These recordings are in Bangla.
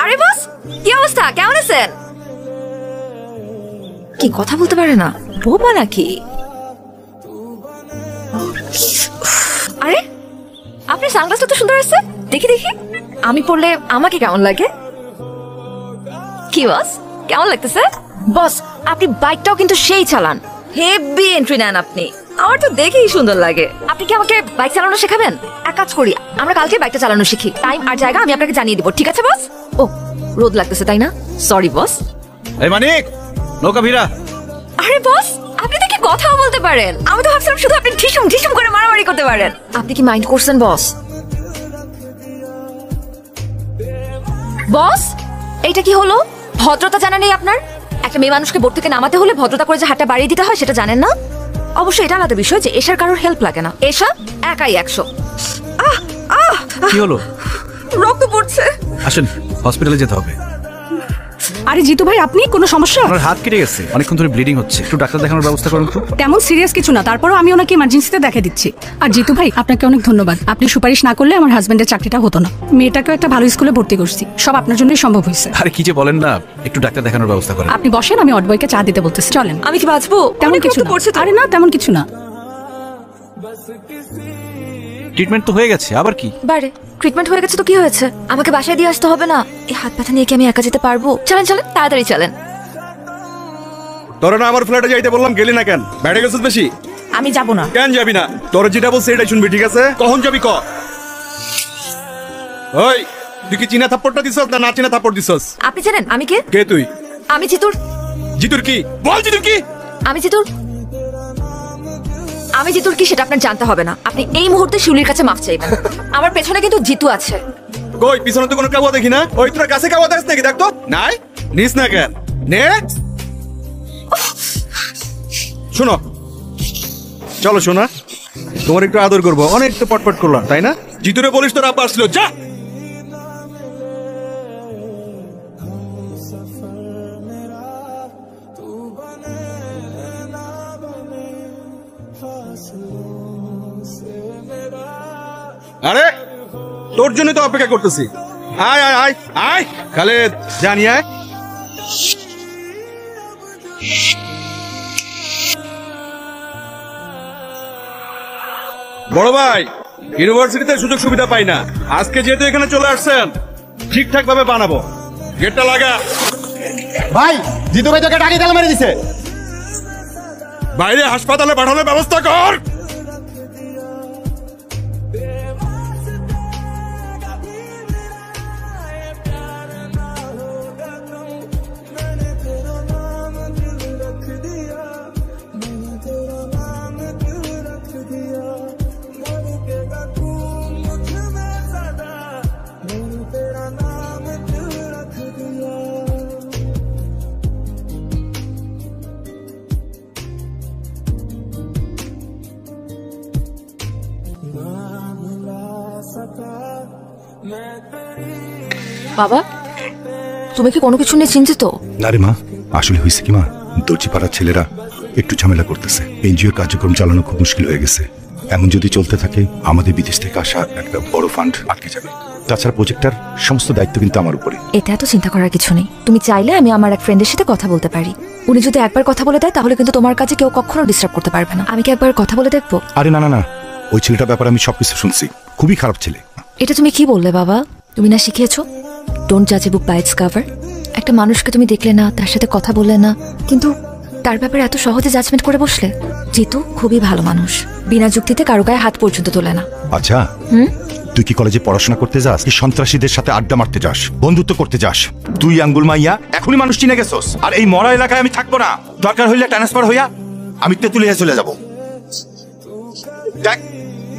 আরে বস, কি অবস্থা? কেমন আছেন? কি কথা বলতে পারে না, বোবা নাকি? আরে আপনার সানগ্লাসটা তো সুন্দর আছে, দেখি দেখি। আমি পরলে আমাকে কেমন লাগে? কি বস, কেমন লাগতেছে? বস, আপনি বাইকটাও কিন্তু সেই চালান, হেভি এন্ট্রি নেন আপনি। আমার তো দেখেই সুন্দর লাগে। আপনি কি আমাকে বাইক চালানো শেখাবেন? এক কাজ করি, আমরা কালকে বাইকটা চালানো শিখি। টাইম আর জায়গা আমি আপনাকে জানিয়ে দিব, ঠিক আছে বস? ও, রোদ লাগতেছে তাই না? Sorry boss. এই মানিক, নৌকা ভিড়া। আরে বস, আপনি তো কি কথাও বলতে পারেন। আমি তো ভাবছিলাম শুধু আপনি ঢিসুম ঢিসুম করে মারামারি করতে পারেন। আপনি কি মাইন্ড করছেন বস? বস, এইটা কি হলো? ভদ্রতা জানা নেই আপনার? একটা মেয়ে মানুষকে বোট থেকে নামাতে হলে ভদ্রতা করে যে হাতটা বাড়িয়ে দিতে হয় সেটা জানেন না? অবশ্যই এটা আলাদা বিষয় যে এশার কারোর হেল্প লাগে না, এশা একাই 100। কি হলো? রক্ত পড়ছে। আসেন, হসপিটালে যেতে হবে। আরে জিতু ভাই, আপনি কোনো সমস্যা? আমার হাত কেটে গেছে, অনেকক্ষণ ধরে ব্লিডিং হচ্ছে, একটু ডাক্তার দেখানোর ব্যবস্থা করুন তো। তেমন সিরিয়াস কিছু না, তারপরও আমি ওনাকে ইমার্জেন্সিতে দেখে দিচ্ছি। আর জিতু ভাই, আপনাকে অনেক ধন্যবাদ। আপনি সুপারিশ না করলে আমার হাজবেন্ডের চাকরিটা হতো না। মেয়েটাকেও একটা ভালো স্কুলে ভর্তি করছি, সব আপনার জন্যই সম্ভব হয়েছে। আরে কি যে বলেন না, একটু ডাক্তার দেখানোর ব্যবস্থা করেন। আপনি বসেন, আমি অডবয়কে চা দিতে বলতেছি, চলেন। আমি কি বাঁচবো? তেমন অনেক কিছু রক্ত না। পড়ছে তো। আরে না, তেমন কিছু না। ট্রিটমেন্ট তো হয়ে গেছে, আবার কি? বারে ট্রিটমেন্ট হয়ে গেছে তো কি হয়েছে? আমাকে বাসায় দিয়ে আসতে হবে না? এই হাত ব্যথা নিয়ে কি আমি একা যেতে পারবো? চলেন চলেন, তাড়াতাড়ি চলেন। তোরা না আমার ফ্ল্যাটে যাইতে বললাম, গেলি না কেন? বাইরে গেছিস বেশি? আমি যাব না। কেন যাবি না? তোর যেটা বলছে এটাই শুনবি, ঠিক আছে? কখন যাবি ক? ওই, তুই কি চীনা থাপ্পড়টা দিছস না না চীনা থাপ্পড় দিছস? আপনি জানেন আমি কে? কে তুই? আমি জিতুর। জিতুর কি? বল জিতুর কি? আমি জিতুর কি সেটা আপনার জানতে হবে না। আপনি এই মুহূর্তে শিউলির কাছে মাফ চাইবেন। আমার পেছনে কিন্তু জিতু আছে। কই পিছনে তো কোনো কাওয়া দেখি না। ওই তোর কাছে কাওয়া দেখ নাকি? দেখ তো। নাই? নিস না কেন? নে। শোনো, চলো শোনা, তোমার একটু আদর করবো। অনেক তো পটপট করলাম, তাই না? জিতুরে বলিস তোর আব্বা আসলো, যা। আরে তোর জন্য তো অপেক্ষা করতেছি। আয় আয় আয় আয় খালেদ, জানি আয়। বড় ভাই, ইউনিভার্সিটিতে সুযোগ সুবিধা পাই না, আজকে যেহেতু এখানে চলে আসছেন ঠিকঠাক ভাবে বানাবো। গেটটা লাগা। ভাই, জিতু ভাই তোকে ডাকি তালা মেরে দিছে। বাইরে হাসপাতালে পাঠানোর ব্যবস্থা কর। বাবা, তুমি কি কোনো কিছু নিয়ে চিন্তিত? না রে মা, আসলে হয়েছে কি মা, দর্জিপাড়ার ছেলেরা একটু ঝামেলা করতেছে। এনজিওর কার্যক্রম চালানো খুব মুশকিল হয়ে গেছে। এমন যদি চলতে থাকে আমাদের বিদেশ থেকে আসা একটা বড় ফান্ড আটকে যাবে। তাছাড়া প্রজেক্টটার সমস্ত দায়িত্ব কিন্তু আমার উপরে। এটা এত চিন্তা করার কিছু নেই। তুমি চাইলে আমি আমার এক ফ্রেন্ডের সাথে কথা বলতে পারি। উনি যদি একবার কথা বলে দেয় তাহলে কিন্তু তোমার কাছে কেউ কখনো ডিস্টার্ব করতে পারবে না। আমি কি একবার কথা বলে দেখবো? আরে না না না, ওই ছেলেটার ব্যাপারে আমি সবকিছু শুনছি, খুবই খারাপ ছেলে। এটা তুমি কি বললে বাবা? তুমি না শিখিয়েছো ডোন্ট জাজ এ বুক বাই ইটস কভার? একটা মানুষকে তুমি দেখলে না, তার সাথে কথা বললে না, কিন্তু তার ব্যাপারে এত সহজে জাজমেন্ট করে বসলে। জিতু খুবই ভালো মানুষ, বিনা যুক্তিতে কারো গায়ে হাত পর্যন্ত তোলে না। আচ্ছা, তুই কি কলেজে পড়াশোনা করতে যাস, কি সন্ত্রাসীদের সাথে আড্ডা মারতে যাস, বন্ধুত্ব করতে যাস? তুই আঙ্গুল মাইয়া এখনই মানুষ চিনে গেছস। আর এই মরা এলাকায় আমি থাকবো না, দরকার হইলে ট্রান্সফার হইয়া আমি তেতুলিয়া চলে যাব। দেখ,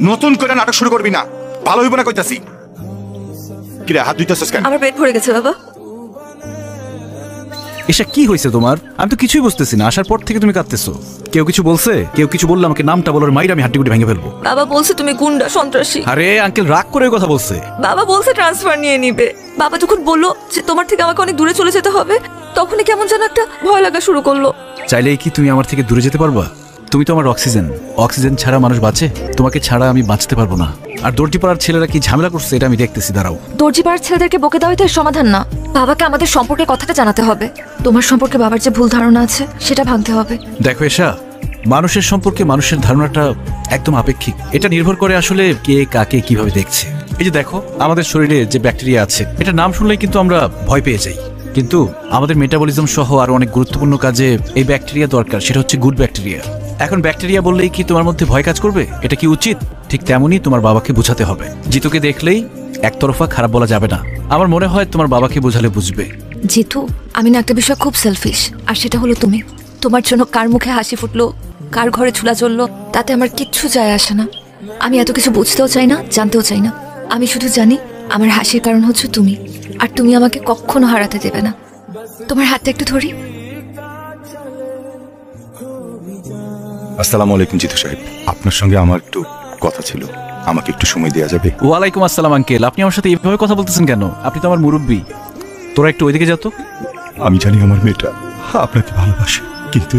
নতুন করে নাটক শুরু করবি না, ভালো হইব না কইতাছি। কিরে হাত ধুইতেছস কেন? আমার পেট ভরে গেছে বাবা। এসা কি হয়েছে তোমার? আমি তো কিছুই বুঝতেছি না, আসার পর থেকে তুমি কাঁদতেছো। কেউ কিছু বলছে? কেউ কিছু বললে আমাকে নামটা বলার মাইর আমি হাড্ডিগুটি ভেঙে ফেলবো। বাবা বলছে তুমি গুন্ডা সন্ত্রাসী। আরে আঙ্কেল রাগ করে কথা বলছে। বাবা বলছে ট্রান্সফার নিয়ে নিবে। বাবা যখন বললো যে তোমার থেকে আমাকে অনেক দূরে চলে যেতে হবে, তখনই কেমন যেন একটা ভয় লাগা শুরু করলো। চাইলেই কি তুমি আমার থেকে দূরে যেতে পারবা? তুমি তো আমার অক্সিজেন। অক্সিজেন ছাড়া মানুষ বাঁচে, তোমাকে ছাড়া আমি বাঁচতে পারবো না। আর দর্জি পাড়ার ছেলেরা কি ঝামেলা করছে এটা আমি দেখতেছি, দাঁড়াও। দর্জি পাড়ার ছেলেদেরকে বকে দেওয়াই তো এর সমাধান না। বাবাকে আমাদের সম্পর্কে কথাটা জানাতে হবে। তোমার সম্পর্কে বাবার যে ভুল ধারণা আছে সেটা ভাঙতে হবে। দেখো এশা, মানুষের সম্পর্কে মানুষের ধারণাটা একদম আপেক্ষিক। এটা নির্ভর করে আসলে কে কাকে কিভাবে দেখছে। এই যে দেখো, আমাদের শরীরে যে ব্যাকটেরিয়া আছে, এটা নাম শুনলেই কিন্তু আমরা ভয় পেয়ে যাই। কিন্তু আমাদের মেটাবলিজম সহ আরো অনেক গুরুত্বপূর্ণ কাজে এই ব্যাকটেরিয়া দরকার, সেটা হচ্ছে গুড ব্যাকটেরিয়া। এখন ব্যাকটেরিয়া বললেই কি তোমার মধ্যে ভয় কাজ করবে? এটা কি উচিত? ঠিক তেমনই তোমার বাবাকে বোঝাতে হবে। জিতুকে দেখলেই একতরফা খারাপ বলা যাবে না। আমার মনে হয় তোমার বাবাকে বোঝালে বুঝবে। জিতু, আমি না একটা বিষয় খুব সেলফিশ, আর সেটা হলো তুমি। তোমার জন্য কার মুখে হাসি ফুটলো, কার ঘরে ঝুলা চললো, তাতে আমার কিচ্ছু যায় আসে না। আমি এত কিছু বুঝতেও চাই না, জানতেও চাই না। আমি শুধু জানি আমার হাসির কারণ হচ্ছে তুমি, আর তুমি আমাকে কখনো হারাতে দেবে না। তোমার হাতটা একটু ধরি। আসসালামু আলাইকুম জিতু সাহেব, আপনার সঙ্গে আমার একটু কথা ছিল, আমাকে একটু সময় দেওয়া যাবে? ওয়ালাইকুম আসসালাম আঙ্কেল, আপনি আমার সাথে এইভাবে কথা বলতেছেন কেন? আপনি তো আমার মুরব্বী। তোরা একটু ওইদিকে যা তো। আমি জানি আমার মেয়েটা আপনাকে ভালোবাসে, কিন্তু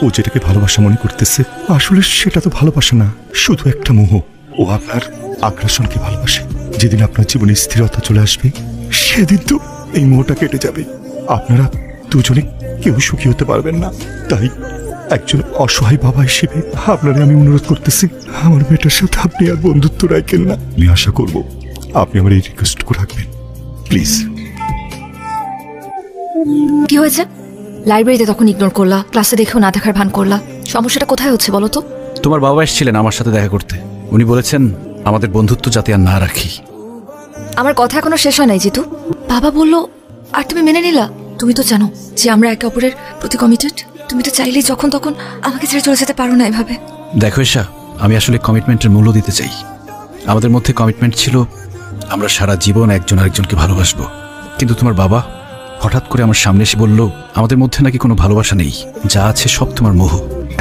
ও যেটাকে ভালোবাসা মনে করতেছে আসলে সেটা তো ভালোবাসা না, শুধু একটা মোহ। ও আপনার আগ্রাসনকে ভালোবাসে। যেদিন আপনার জীবনে স্থিরতা চলে আসবে সেদিন তো এই মোহটা কেটে যাবে। আপনারা দুজনে কেউ সুখী হতে পারবেন না। তাই একজন অসহায় বাবা হিসেবে আপনারে আমি অনুরোধ করতেছি, আমার মেয়েটার সাথে আপনি আর বন্ধুত্ব রাখেন না। আমি আশা করব আপনি আমার এই রিকোয়েস্টটুকু রাখবেন, প্লিজ। কি হয়েছে? লাইব্রেরিতে তখন ইগনোর করলা, ক্লাসে দেখেও না দেখার ভান করলা। সমস্যাটা কোথায় হচ্ছে বলো তো? তোমার বাবা এসেছিলেন আমার সাথে দেখা করতে। উনি বলেছেন আমাদের বন্ধুত্ব যাতে আর না রাখি। আমার কথা এখনো শেষ হয় নাই জিতু। বাবা বললো আর তুমি মেনে নিলা। তুমি তো জানো যে আমরা একে অপরের প্রতি কমিটেড। তুমি তো চাইলেই যখন তখন আমাকে ছেড়ে চলে যেতে পারো না এভাবে। দেখো এশা, আমি আসলে কমিটমেন্টের মূল্য দিতে চাই। আমাদের মধ্যে কমিটমেন্ট ছিল আমরা সারা জীবন একজন আরেকজনকে ভালোবাসবো। কিন্তু তোমার বাবা হঠাৎ করে আমার সামনে এসে বলল আমাদের মধ্যে নাকি কোনো ভালোবাসা নেই, যা আছে সব তোমার মোহ।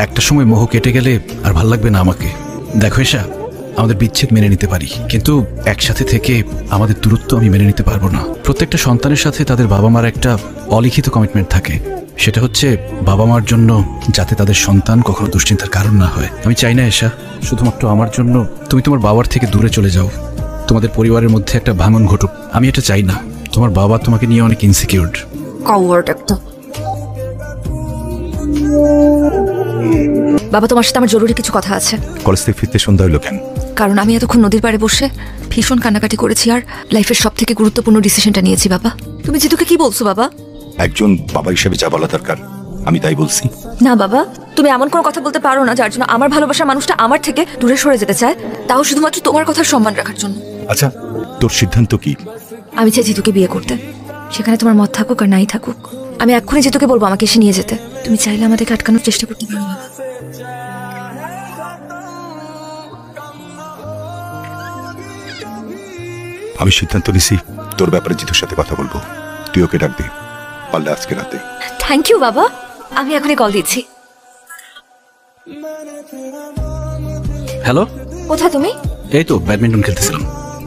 একটা সময় মোহ কেটে গেলে আর ভাল লাগবে না আমাকে। দেখো এশা, আমাদের বিচ্ছেদ মেনে নিতে পারি, কিন্তু একসাথে থেকে আমাদের দূরত্ব আমি মেনে নিতে পারবো না। প্রত্যেকটা সন্তানের সাথে তাদের বাবা মার একটা অলিখিত কমিটমেন্ট থাকে, সেটা হচ্ছে বাবা মার জন্য যাতে তাদের সন্তান কখনো দুশ্চিন্তার কারণ না হয়। আমি চাই না এশা শুধুমাত্র আমার জন্য তুমি তোমার বাবার থেকে দূরে চলে যাও, তোমাদের পরিবারের মধ্যে একটা ভাঙন ঘটুক। আমি এটা চাই না। তোমার বাবা তোমাকে নিয়ে অনেক ইনসিকিউরড। কাওয়ার্ড একটা। বাবা, তোমার সাথে আমার জরুরি কিছু কথা আছে। কলেজ থেকে ফিরতে সন্ধ্যা হলো কেন? কারণ আমি এতক্ষণ নদীর পাড়ে বসে ভীষণ কান্নাকাটি করেছি, আর লাইফের সব থেকে গুরুত্বপূর্ণ ডিসিশনটা নিয়েছি। বাবা, তুমি জিতুকে কি বলছো? বাবা, একজন বাবা হিসেবে যা বলা দরকার আমি তাই বলছি। না বাবা, তুমি এমন কোনো কথা বলতে পারো না যার জন্য আমার ভালোবাসার মানুষটা আমার থেকে দূরে সরে যেতে চায়, তাও শুধুমাত্র তোমার কথার সম্মান রাখার জন্য। আচ্ছা, তোর সিদ্ধান্ত কি? আমি চাই জিতুকে বিয়ে করতে, সেখানে তোমার মত থাকুক আর নাই থাকুক। আমি এক্ষুনি জিতুকে বলবো আমাকে এসে নিয়ে যেতে। তুমি চাইলে আমাদেরকে আটকানোর চেষ্টা করতে পারো বাবা। আমি সিদ্ধান্ত নিছি, তোর ব্যাপারে জিতুর সাথে কথা বলবো। তুই ওকে ডাক দে, পারলে আজকে রাতে। থ্যাংক ইউ বাবা, আমি এখনই কল দিচ্ছি। হ্যালো, কোথায় তুমি? এই তো ব্যাডমিন্টন খেলতেছিলাম।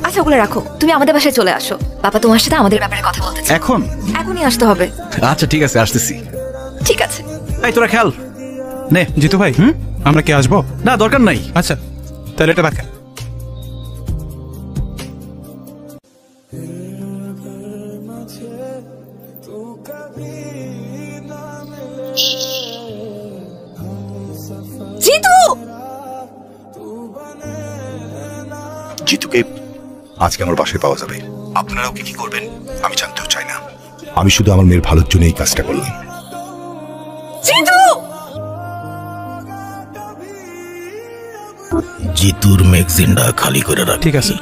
আচ্ছা, ওগুলো রাখো, তুমি আমাদের বাসায় চলে আসো। বাবা তোমার সাথে আমাদের ব্যাপারে কথা বলতে চায়। এখন? এখনই আসতে হবে। আচ্ছা ঠিক আছে, আসতেছি। ঠিক আছে। এই তোরা খেল। নে জিতু ভাই, আমরা কি আসবো? না, দরকার নাই। আচ্ছা, তাহলে এটা রাখেন। জিতু! জিতুকে আজকে আমার বাসায় পাওয়া যাবে। আপনারা ওকে কি করবেন আমি জানতেও চাই না। আমি শুধু আমার মেয়ের ভালোর জন্য এই কাজটা করলাম। জিতু! জিতুর ম্যাগজিনটা খালি করে রাখ। ঠিক আছে।